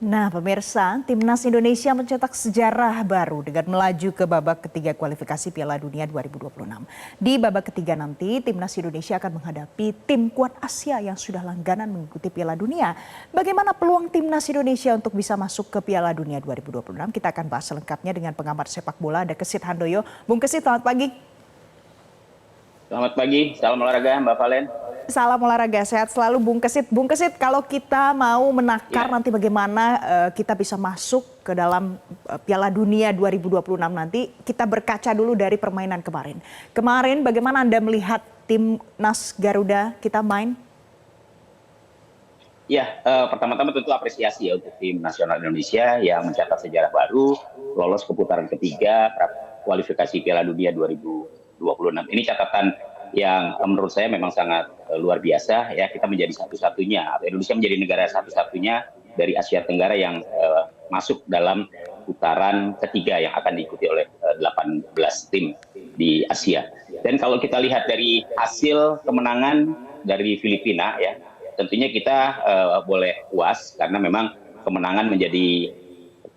Nah, pemirsa, Timnas Indonesia mencetak sejarah baru dengan melaju ke babak ketiga kualifikasi Piala Dunia 2026. Di babak ketiga nanti, Timnas Indonesia akan menghadapi tim kuat Asia yang sudah langganan mengikuti Piala Dunia. Bagaimana peluang Timnas Indonesia untuk bisa masuk ke Piala Dunia 2026? Kita akan bahas selengkapnya dengan pengamat sepak bola, ada Kesit Handoyo. Bung Kesit, selamat pagi. Selamat pagi, salam olahraga Mbak Valen. Salam olahraga, sehat selalu Bung Kesit. Bung Kesit, kalau kita mau menakar Ya, nanti bagaimana kita bisa masuk ke dalam Piala Dunia 2026 nanti, kita berkaca dulu dari permainan kemarin. Kemarin bagaimana Anda melihat timnas Garuda kita main? ya, pertama-tama tentu apresiasi ya untuk tim nasional Indonesia yang mencatat sejarah baru, lolos ke putaran ketiga kualifikasi Piala Dunia 2026. Ini catatan yang menurut saya memang sangat luar biasa ya. Kita menjadi satu-satunya atau Indonesia menjadi negara satu-satunya dari Asia Tenggara yang masuk dalam putaran ketiga yang akan diikuti oleh 18 tim di Asia. Dan kalau kita lihat dari hasil kemenangan dari Filipina ya, tentunya kita boleh puas karena memang kemenangan menjadi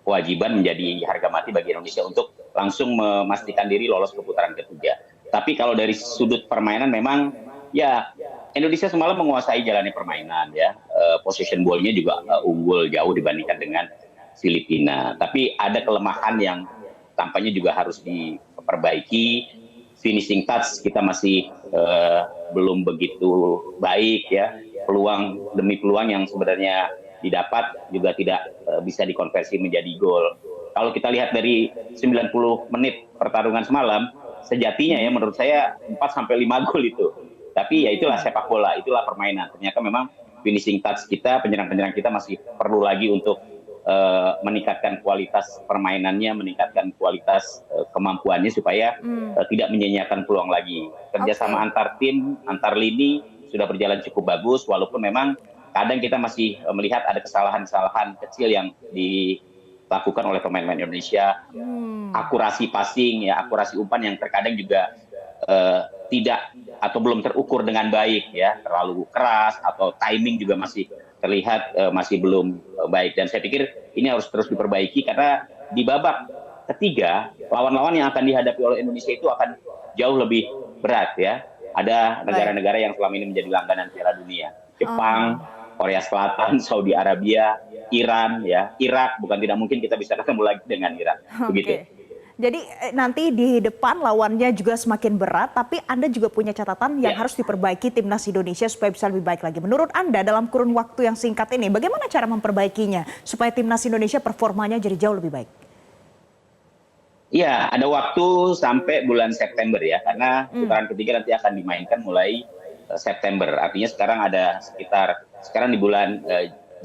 kewajiban, menjadi harga mati bagi Indonesia untuk langsung memastikan diri lolos ke putaran ketiga. Tapi kalau dari sudut permainan memang ya Indonesia semalam menguasai jalannya permainan ya. Possession ball-nya juga unggul jauh dibandingkan dengan Filipina. Tapi ada kelemahan yang tampaknya juga harus diperbaiki. Finishing touch kita masih belum begitu baik ya. Peluang demi peluang yang sebenarnya didapat juga tidak bisa dikonversi menjadi gol. Kalau kita lihat dari 90 menit pertarungan semalam, sejatinya ya menurut saya 4 sampai 5 gol itu. Tapi ya itulah sepak bola, itulah permainan. Ternyata memang finishing touch kita, penyerang-penyerang kita masih perlu lagi untuk meningkatkan kualitas permainannya, meningkatkan kualitas kemampuannya supaya tidak menyanyiakan peluang lagi. Kerjasama Oke. antar tim, antar lini sudah berjalan cukup bagus, walaupun memang kadang kita masih melihat ada kesalahan-kesalahan kecil yang dilakukan oleh pemain-pemain Indonesia. Akurasi passing ya, akurasi umpan yang terkadang juga tidak atau belum terukur dengan baik ya, terlalu keras atau timing juga masih terlihat masih belum baik. Dan saya pikir ini harus terus diperbaiki karena di babak ketiga lawan-lawan yang akan dihadapi oleh Indonesia itu akan jauh lebih berat ya. Ada Baik. negara-negara yang selama ini menjadi langganan Piala Dunia, Jepang, Oh, Korea Selatan, Saudi Arabia, Iran ya, Irak. Bukan tidak mungkin kita bisa ketemu lagi dengan Irak, begitu. oke. Jadi nanti di depan lawannya juga semakin berat, tapi Anda juga punya catatan yang Ya. harus diperbaiki timnas Indonesia supaya bisa lebih baik lagi. Menurut Anda dalam kurun waktu yang singkat ini, bagaimana cara memperbaikinya supaya timnas Indonesia performanya jadi jauh lebih baik? Iya, ada waktu sampai bulan September ya, karena Hmm, putaran ketiga nanti akan dimainkan mulai September. Artinya sekarang ada sekarang di bulan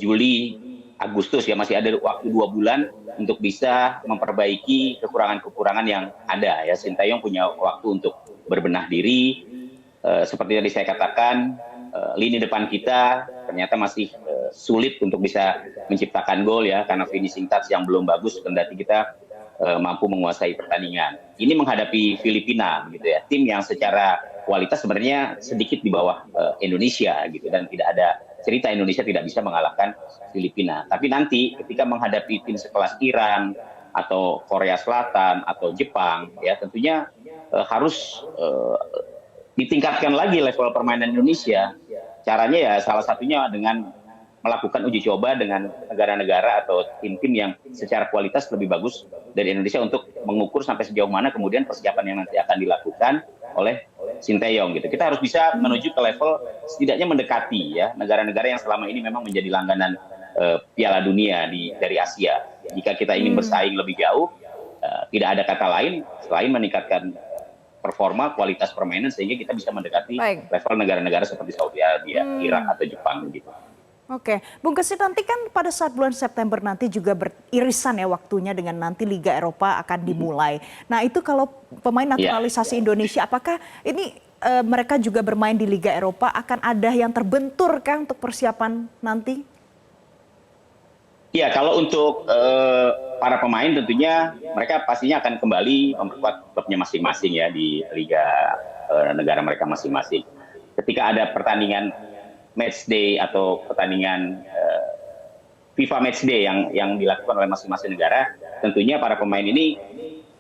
Juli, Agustus ya, masih ada waktu 2 bulan untuk bisa memperbaiki kekurangan-kekurangan yang ada ya. Sintayong punya waktu untuk berbenah diri. Seperti tadi saya katakan, lini depan kita ternyata masih sulit untuk bisa menciptakan gol ya, karena finishing touch yang belum bagus, kendati kita mampu menguasai pertandingan. Ini menghadapi Filipina gitu ya, tim yang secara kualitas sebenarnya sedikit di bawah Indonesia gitu, dan tidak ada cerita Indonesia tidak bisa mengalahkan Filipina. Tapi nanti ketika menghadapi tim sekelas Iran atau Korea Selatan atau Jepang ya, tentunya harus ditingkatkan lagi level permainan Indonesia. Caranya ya salah satunya dengan melakukan uji coba dengan negara-negara atau tim-tim yang secara kualitas lebih bagus dari Indonesia untuk mengukur sampai sejauh mana kemudian persiapan yang nanti akan dilakukan oleh Sinteyong gitu. Kita harus bisa menuju ke level setidaknya mendekati ya negara-negara yang selama ini memang menjadi langganan Piala Dunia dari Asia. Jika kita ingin hmm, bersaing lebih jauh, tidak ada kata lain selain meningkatkan performa kualitas permainan sehingga kita bisa mendekati baik. level negara-negara seperti Saudi Arabia, Irak Hmm. atau Jepang gitu. Oke, Bung Kesit, nanti kan pada saat bulan September nanti juga beririsan ya waktunya dengan nanti Liga Eropa akan dimulai. Nah itu kalau pemain Ya, naturalisasi Indonesia, apakah ini mereka juga bermain di Liga Eropa akan ada yang terbentur kah untuk persiapan nanti? ya, kalau untuk para pemain tentunya mereka pastinya akan kembali memperkuat klubnya masing-masing ya di liga negara mereka masing-masing. Ketika ada pertandingan match day atau pertandingan FIFA Matchday yang dilakukan oleh masing-masing negara, tentunya para pemain ini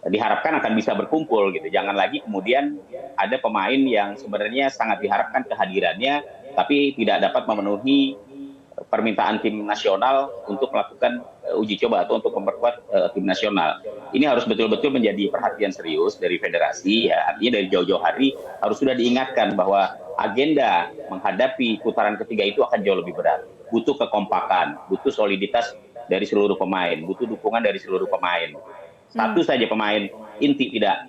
diharapkan akan bisa berkumpul gitu. Jangan lagi kemudian ada pemain yang sebenarnya sangat diharapkan kehadirannya, tapi tidak dapat memenuhi permintaan tim nasional untuk melakukan uji coba atau untuk memperkuat tim nasional. Ini harus betul-betul menjadi perhatian serius dari federasi, ya. Artinya dari jauh-jauh hari harus sudah diingatkan bahwa agenda menghadapi putaran ketiga itu akan jauh lebih berat. Butuh kekompakan, butuh soliditas dari seluruh pemain, butuh dukungan dari seluruh pemain. Satu saja pemain inti tidak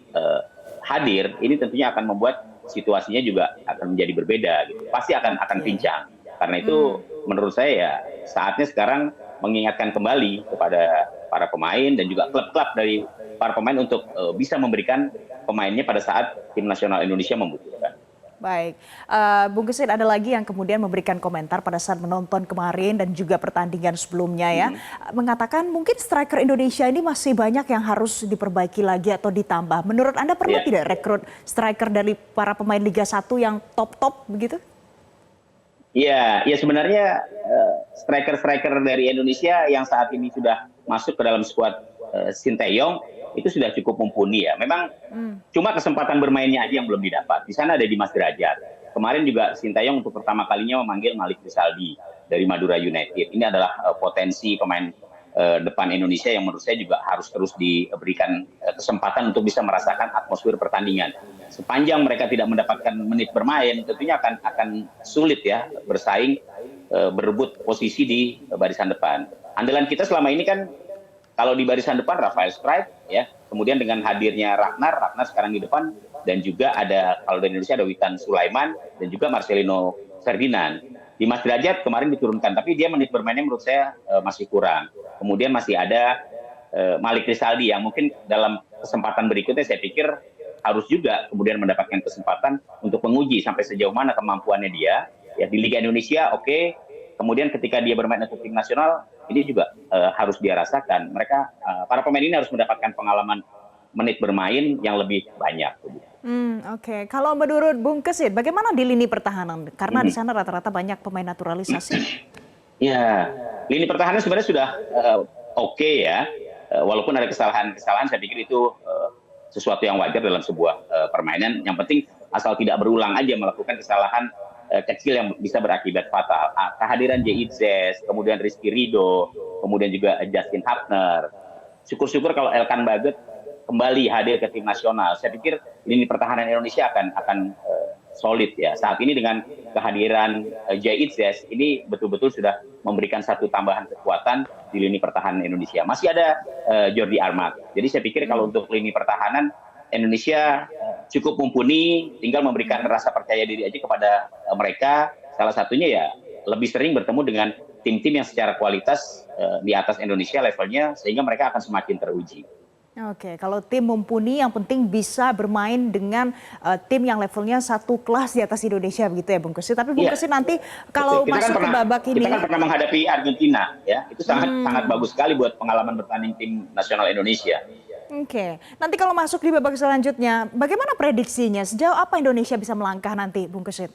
hadir, ini tentunya akan membuat situasinya juga akan menjadi berbeda. Gitu. Pasti akan pincang. Karena itu menurut saya ya saatnya sekarang mengingatkan kembali kepada para pemain dan juga klub-klub dari para pemain untuk bisa memberikan pemainnya pada saat tim nasional Indonesia membutuhkan. Baik, Bung Kesit, ada lagi yang kemudian memberikan komentar pada saat menonton kemarin dan juga pertandingan sebelumnya ya, mengatakan mungkin striker Indonesia ini masih banyak yang harus diperbaiki lagi atau ditambah. Menurut Anda perlu tidak rekrut striker dari para pemain Liga 1 yang top-top begitu? Ya sebenarnya striker-striker dari Indonesia yang saat ini sudah masuk ke dalam skuad Sinteyong itu sudah cukup mumpuni ya. Memang cuma kesempatan bermainnya aja yang belum didapat. Di sana ada Dimas Derajat. Kemarin juga Sinteyong untuk pertama kalinya memanggil Malik Rizaldi dari Madura United. Ini adalah potensi pemain depan Indonesia yang menurut saya juga harus terus diberikan kesempatan untuk bisa merasakan atmosfer pertandingan. Sepanjang mereka tidak mendapatkan menit bermain, tentunya akan sulit ya bersaing, berebut posisi di barisan depan. Andalan kita selama ini kan kalau di barisan depan Rafael Strijk ya, kemudian dengan hadirnya Ragnar sekarang di depan, dan juga ada kalau dari Indonesia ada Witan Sulaiman dan juga Marcelino Ferdinand. Dimas Derajat kemarin diturunkan, tapi dia menit bermainnya menurut saya masih kurang. Kemudian masih ada Malik Rizaldi yang mungkin dalam kesempatan berikutnya saya pikir harus juga kemudian mendapatkan kesempatan untuk menguji sampai sejauh mana kemampuannya dia. Ya di Liga Indonesia oke. Kemudian ketika dia bermain untuk tim nasional, ini juga harus dia rasakan. Mereka, para pemain ini harus mendapatkan pengalaman menit bermain yang lebih banyak. Oke. Kalau menurut Bung Kesit, bagaimana di lini pertahanan? Karena di sana rata-rata banyak pemain naturalisasi. Ya, lini pertahanan sebenarnya sudah oke ya. Walaupun ada kesalahan-kesalahan, saya pikir itu sesuatu yang wajar dalam sebuah permainan. Yang penting asal tidak berulang aja melakukan kesalahan kecil yang bisa berakibat fatal. Kehadiran J.I.Z, kemudian Rizky Ridho, kemudian juga Justin Hapner. Syukur-syukur kalau Elkan Baget kembali hadir ke tim nasional. Saya pikir lini pertahanan Indonesia akan solid ya. Saat ini dengan kehadiran J.I.Z ini betul-betul sudah memberikan satu tambahan kekuatan di lini pertahanan Indonesia. Masih ada Jordi Amat. Jadi saya pikir kalau untuk lini pertahanan Indonesia cukup mumpuni, tinggal memberikan rasa percaya diri aja kepada mereka. Salah satunya ya lebih sering bertemu dengan tim-tim yang secara kualitas di atas Indonesia levelnya, sehingga mereka akan semakin teruji. Oke, kalau tim mumpuni yang penting bisa bermain dengan tim yang levelnya satu kelas di atas Indonesia begitu ya Bung Kesit. Tapi Bung Kesit nanti kalau masuk ke babak ini, kita kan pernah menghadapi Argentina ya, itu sangat bagus sekali buat pengalaman bertanding tim nasional Indonesia. Oke, nanti kalau masuk di babak selanjutnya, bagaimana prediksinya? Sejauh apa Indonesia bisa melangkah nanti, Bung Kesit?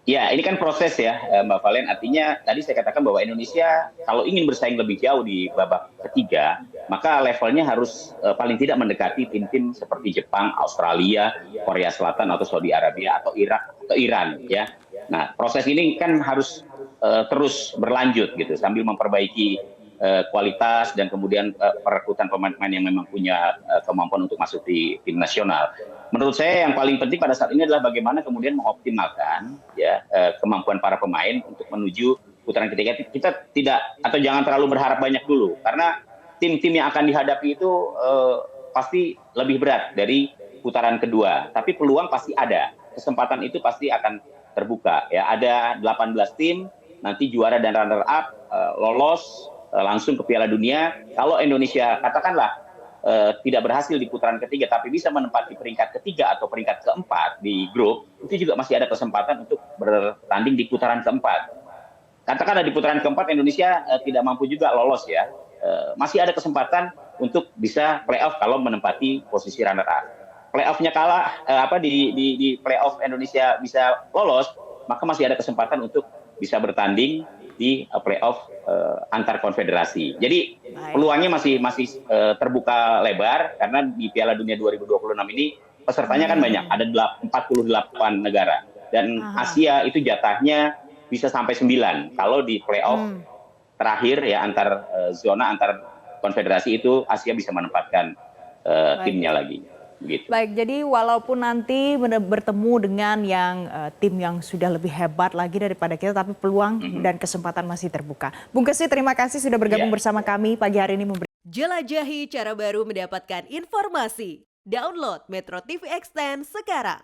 Ya, ini kan proses ya, Mbak Valen. Artinya tadi saya katakan bahwa Indonesia kalau ingin bersaing lebih jauh di babak ketiga, maka levelnya harus paling tidak mendekati tim-tim seperti Jepang, Australia, Korea Selatan atau Saudi Arabia atau Irak atau Iran ya. Nah, proses ini kan harus terus berlanjut gitu sambil memperbaiki kualitas dan kemudian perekrutan pemain-pemain yang memang punya kemampuan untuk masuk di tim nasional. Menurut saya yang paling penting pada saat ini adalah bagaimana kemudian mengoptimalkan ya kemampuan para pemain untuk menuju putaran ketiga. Kita tidak atau jangan terlalu berharap banyak dulu karena tim-tim yang akan dihadapi itu pasti lebih berat dari putaran kedua. Tapi peluang pasti ada. Kesempatan itu pasti akan terbuka ya. Ada 18 tim, nanti juara dan runner up lolos langsung ke Piala Dunia. Kalau Indonesia katakanlah tidak berhasil di putaran ketiga tapi bisa menempati peringkat ketiga atau peringkat keempat di grup, itu juga masih ada kesempatan untuk bertanding di putaran keempat. Katakanlah di putaran keempat Indonesia tidak mampu juga lolos ya, masih ada kesempatan untuk bisa playoff kalau menempati posisi runner up. Playoff-nya kalah di playoff Indonesia bisa lolos, maka masih ada kesempatan untuk bisa bertanding di playoff antar konfederasi. Jadi Baik. peluangnya masih terbuka lebar karena di Piala Dunia 2026 ini pesertanya kan banyak, ada 48 negara dan Asia itu jatahnya bisa sampai 9. Kalau di playoff terakhir ya zona antar konfederasi itu Asia bisa menempatkan timnya lagi. Begitu. Baik, jadi walaupun nanti bertemu dengan yang tim yang sudah lebih hebat lagi daripada kita, tapi peluang dan kesempatan masih terbuka. Bung Kesi, terima kasih sudah bergabung bersama kami pagi hari ini. Jelajahi cara baru mendapatkan informasi. Download Metro TV Extend sekarang.